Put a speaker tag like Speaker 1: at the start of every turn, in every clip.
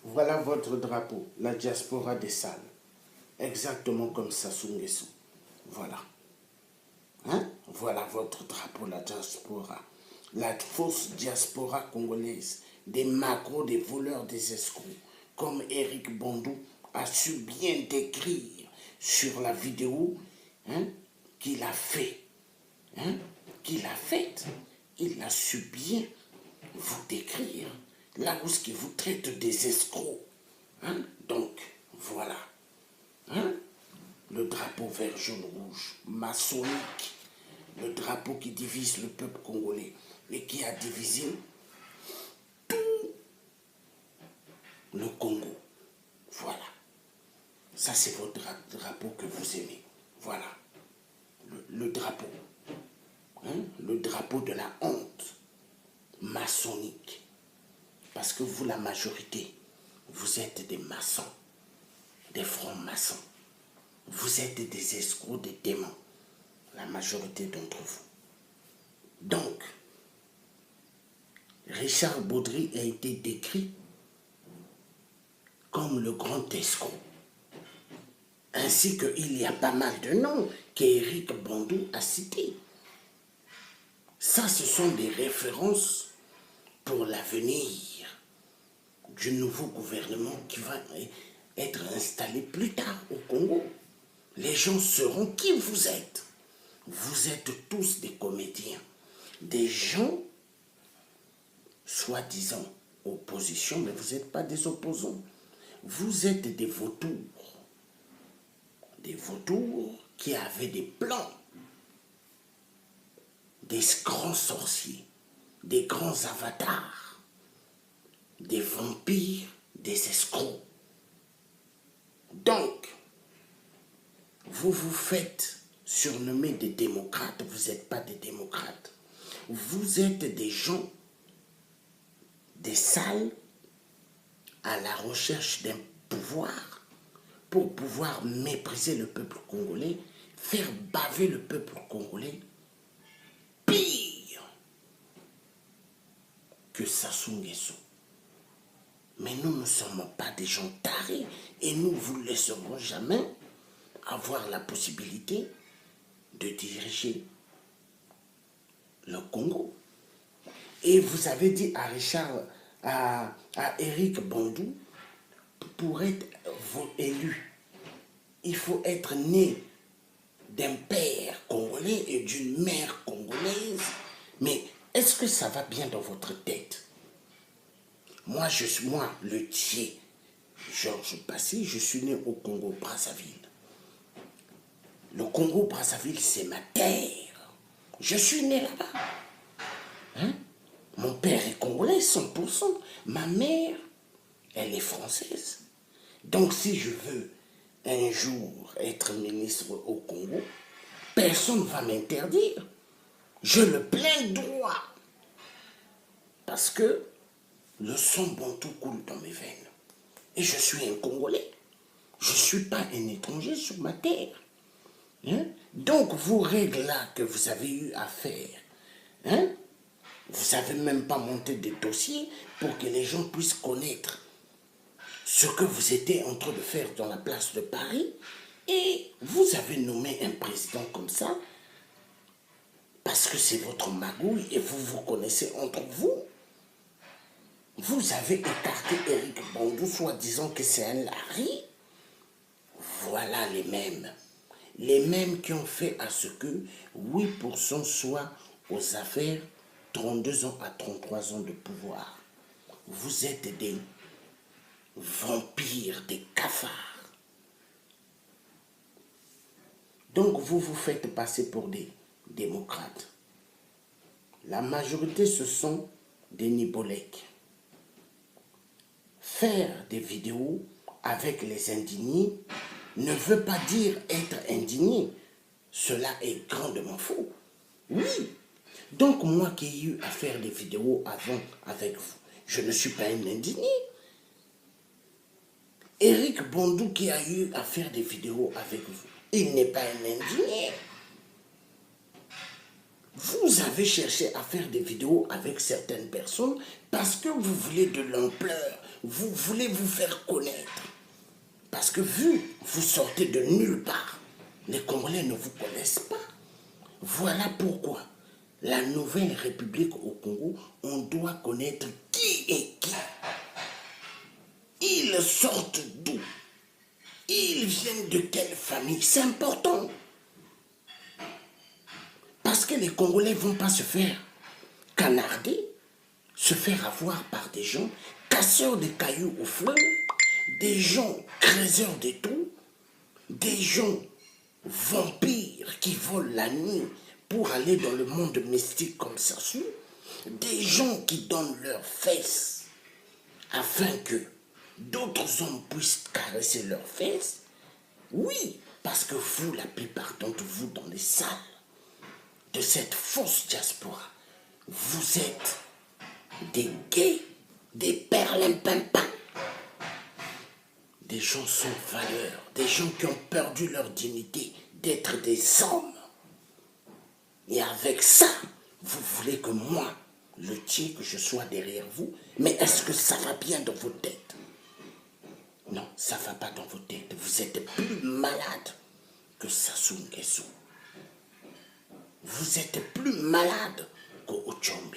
Speaker 1: Voilà votre drapeau, la diaspora des salles. Exactement comme Sassou Nguesso. Voilà. Hein? Voilà votre drapeau, la diaspora. La fausse diaspora congolaise. Des macros, des voleurs, des escrocs. Comme Eric Bandou a su bien décrire sur la vidéo qu'il a fait. Qu'il a faite. Il a su bien vous décrire. Là où ce qui vous traite des escrocs. Donc, voilà. Le drapeau vert, jaune, rouge, maçonnique. Le drapeau qui divise le peuple congolais et qui a divisé tout le Congo. Voilà. Ça, c'est votre drapeau que vous aimez. Voilà. Le drapeau. Le drapeau de la honte maçonnique. Parce que vous, la majorité, vous êtes des maçons, des francs-maçons. Vous êtes des escrocs, des démons. La majorité d'entre vous. Donc, Richard Baudry a été décrit comme le grand escroc. Ainsi qu'il y a pas mal de noms qu'Éric Bandou a cités. Ça, ce sont des références pour l'avenir du nouveau gouvernement qui va être installé plus tard au Congo. Les gens sauront qui vous êtes. Vous êtes tous des comédiens, des gens soi-disant opposition, mais vous n'êtes pas des opposants. Vous êtes des vautours qui avaient des plans, des grands sorciers, des grands avatars, des vampires, des escrocs. Donc, vous vous faites surnommer des démocrates, vous n'êtes pas des démocrates. Vous êtes des gens, des salles à la recherche d'un pouvoir pour pouvoir mépriser le peuple congolais, faire baver le peuple congolais, pire que Sassou Nguesso. Mais nous ne sommes pas des gens tarés et nous ne vous laisserons jamais avoir la possibilité de diriger le Congo. Et vous avez dit à à Eric Bandou, pour être élu, il faut être né d'un père congolais et d'une mère congolaise. Mais est-ce que ça va bien dans votre tête? Moi, le Thier, Georges Passy, je suis né au Congo-Brazzaville. Le Congo-Brazzaville, c'est ma terre. Je suis né là-bas. Mon père est congolais, 100%. Ma mère, elle est française. Donc, si je veux un jour être ministre au Congo, personne ne va m'interdire. J'ai le plein droit. Parce que le sang bantou coule dans mes veines. Et je suis un Congolais. Je ne suis pas un étranger sur ma terre. Donc, vos règles-là que vous avez eu à faire, vous n'avez même pas monté des dossiers pour que les gens puissent connaître ce que vous étiez en train de faire dans la place de Paris. Et vous avez nommé un président comme ça parce que c'est votre magouille et vous vous connaissez entre vous. Vous avez écarté Eric Bandou, soi-disant que c'est un lari. Voilà les mêmes. Les mêmes qui ont fait à ce que 8% soit aux affaires 32 ans à 33 ans de pouvoir. Vous êtes des vampires, des cafards. Donc vous vous faites passer pour des démocrates. La majorité, ce sont des nibolèques. Faire des vidéos avec les indignés ne veut pas dire être indigné. Cela est grandement faux. Oui. Donc moi qui ai eu à faire des vidéos avant avec vous, je ne suis pas un indigné. Eric Bandou qui a eu à faire des vidéos avec vous, il n'est pas un indigné. Vous avez cherché à faire des vidéos avec certaines personnes parce que vous voulez de l'ampleur, vous voulez vous faire connaître. Parce que vu vous sortez de nulle part, les Congolais ne vous connaissent pas. Voilà pourquoi la nouvelle République au Congo, on doit connaître qui est qui. Ils sortent d'où? Ils viennent de quelle famille? C'est important. Parce que les Congolais ne vont pas se faire canarder, se faire avoir par des gens casseurs de cailloux au fleuve, des gens creuseurs de trous, des gens vampires qui volent la nuit pour aller dans le monde mystique comme ça, des gens qui donnent leurs fesses afin que d'autres hommes puissent caresser leurs fesses. Oui, parce que vous, la plupart d'entre vous dans les salles de cette fausse diaspora, vous êtes des gays, des perlimpinpins, des gens sans valeur, des gens qui ont perdu leur dignité d'être des hommes. Et avec ça, vous voulez que moi, le tien, que je sois derrière vous, mais est-ce que ça va bien dans vos têtes? Non, ça ne va pas dans vos têtes. Vous êtes plus malade que Sassou Nguesso. Vous êtes plus malade qu'Ochombe.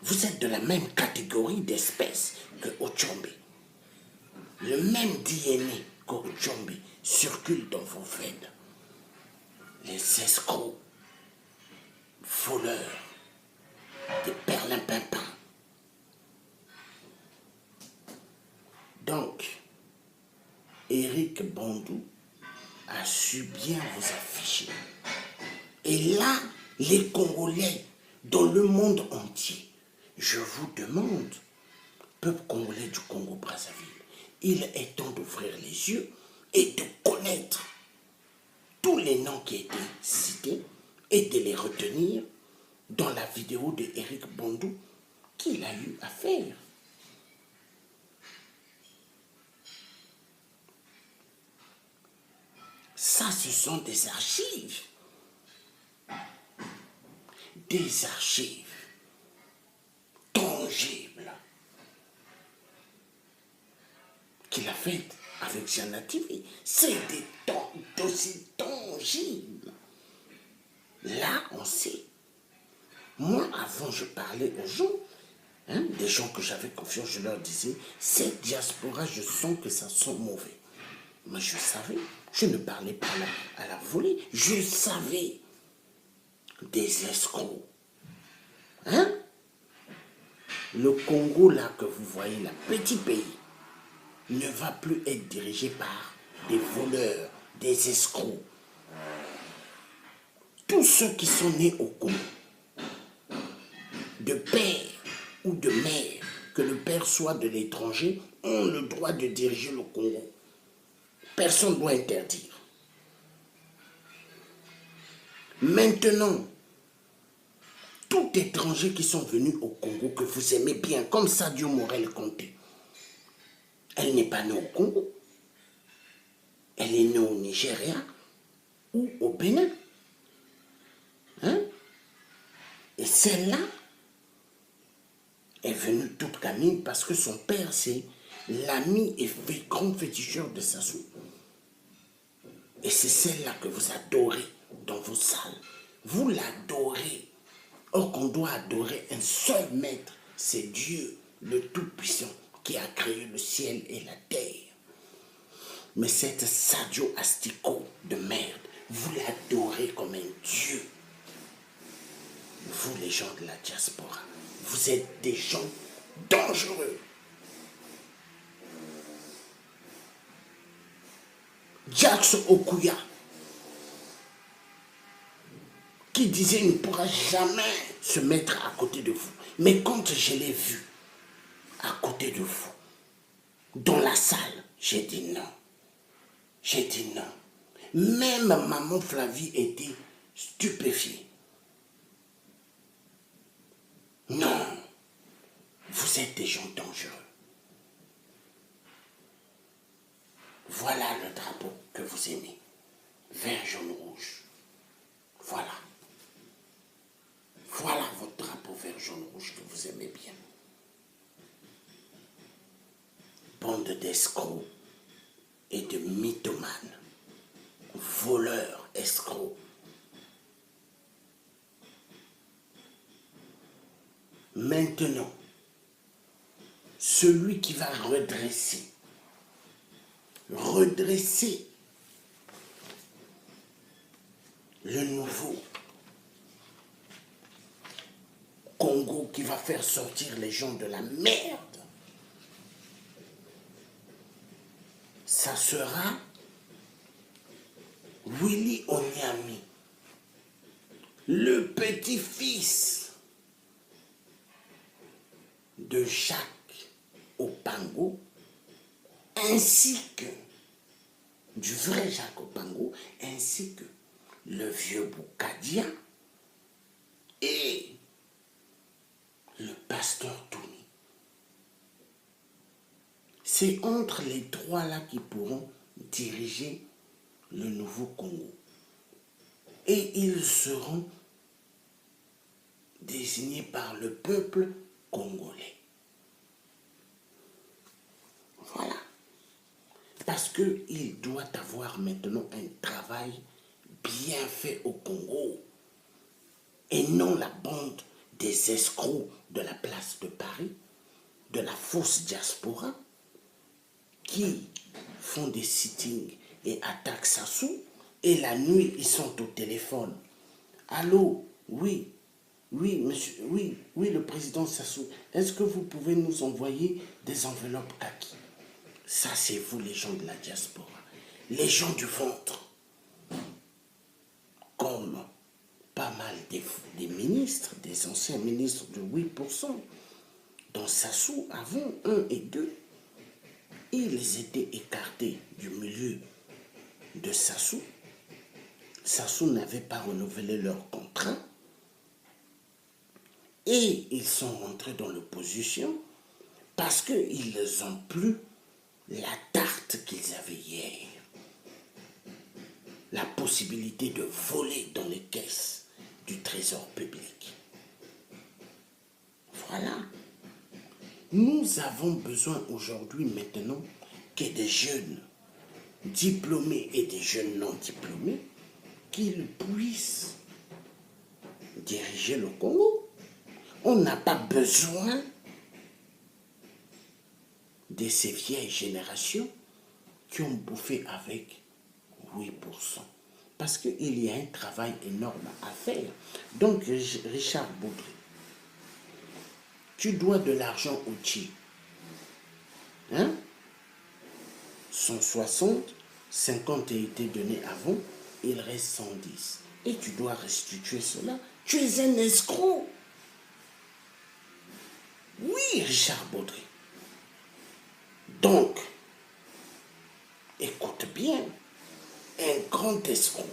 Speaker 1: Vous êtes de la même catégorie d'espèces que Ochombe. Le même DNA qu'Ochombe circule dans vos veines. Les escrocs, voleurs, des perlimpinpins. Donc, Eric Bandou a su bien vous afficher. Et là, les Congolais, dans le monde entier, je vous demande, peuple congolais du Congo-Brazzaville, il est temps d'ouvrir les yeux et de connaître tous les noms qui étaient cités et de les retenir dans la vidéo de Eric Bandou qu'il a eu à faire. Ça, ce sont des archives. Des archives tangibles qu'il a faites avec Jana TV. C'est des dossiers tangibles. Là, on sait. Moi, avant, je parlais aux gens, des gens que j'avais confiance, je leur disais, cette diaspora, je sens que ça sent mauvais. Mais je savais, je ne parlais pas à la volée, je savais des escrocs. Le Congo, là, que vous voyez, là, petit pays, ne va plus être dirigé par des voleurs, des escrocs. Tous ceux qui sont nés au Congo, de père ou de mère, que le père soit de l'étranger, ont le droit de diriger le Congo. Personne ne doit interdire. Maintenant, tout étranger qui sont venus au Congo, que vous aimez bien, comme Sadio Morel Conté, elle n'est pas née au Congo. Elle est née au Nigeria ou au Bénin. Et celle-là est venue toute camine parce que son père, c'est l'ami et grand féticheur de Sassou. Et c'est celle-là que vous adorez dans vos salles. Vous l'adorez. Or qu'on doit adorer un seul maître, c'est Dieu, le Tout-Puissant, qui a créé le ciel et la terre. Mais cette Sadio Asticot de merde, vous l'adorez comme un Dieu. Vous, les gens de la diaspora, vous êtes des gens dangereux. Jax Okuya, qui disait il ne pourra jamais se mettre à côté de vous. Mais quand je l'ai vu à côté de vous, dans la salle, j'ai dit non. J'ai dit non. Même maman Flavie était stupéfiée. Non, vous êtes des gens dangereux. Voilà le drapeau que vous aimez. Vert, jaune, rouge. Voilà. aimez bien. Bande d'escrocs et de mythomanes, voleurs, escrocs. Maintenant, celui qui va redresser le nouveau Congo, qui va faire sortir les gens de la merde, ça sera Willy Onyami, le petit-fils de Jacques Opango, ainsi que du vrai Jacques Opango, ainsi que le vieux Boukadia et le pasteur Tony. C'est entre les trois-là qui pourront diriger le nouveau Congo. Et ils seront désignés par le peuple congolais. Voilà. Parce qu'il doit avoir maintenant un travail bien fait au Congo. Et non la bande des escrocs de la place de Paris, de la fausse diaspora, qui font des sittings et attaquent Sassou. Et la nuit, ils sont au téléphone. Allô, oui, monsieur, oui, le président Sassou, est-ce que vous pouvez nous envoyer des enveloppes kaki? Ça, c'est vous, les gens de la diaspora. Les gens du ventre. Comme pas mal des ministres, des anciens ministres de 8%, dont Sassou, avant 1 et 2, ils étaient écartés du milieu de Sassou. Sassou n'avait pas renouvelé leur contrat. Et ils sont rentrés dans l'opposition parce qu'ils n'ont plus la tarte qu'ils avaient hier. La possibilité de voler dans les caisses du trésor public. Voilà. Nous avons besoin aujourd'hui maintenant que des jeunes diplômés et des jeunes non diplômés qu'ils puissent diriger le Congo. On n'a pas besoin de ces vieilles générations qui ont bouffé avec 8%. Parce qu'il y a un travail énorme à faire. Donc, Richard Baudry, tu dois de l'argent au Tchi. Hein? 160, 50 a été donné avant, il reste 110. Et tu dois restituer cela. Tu es un escroc. Oui, Richard Baudry. Donc, écoute bien, un grand escroc,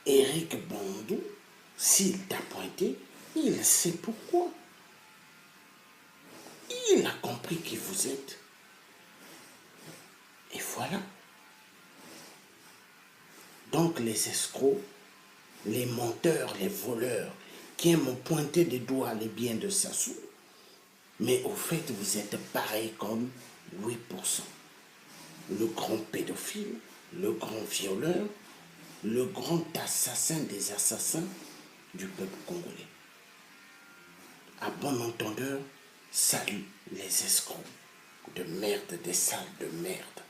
Speaker 1: Éric Bandou, s'il t'a pointé, il sait pourquoi. Il a compris qui vous êtes. Et voilà. Donc les escrocs, les menteurs, les voleurs, qui aiment pointer des doigts les biens de Sassou, mais au fait, vous êtes pareil comme 8%. Le grand pédophile, le grand violeur, le grand assassin des assassins du peuple congolais. À bon entendeur, salut les escrocs de merde, des salles de merde.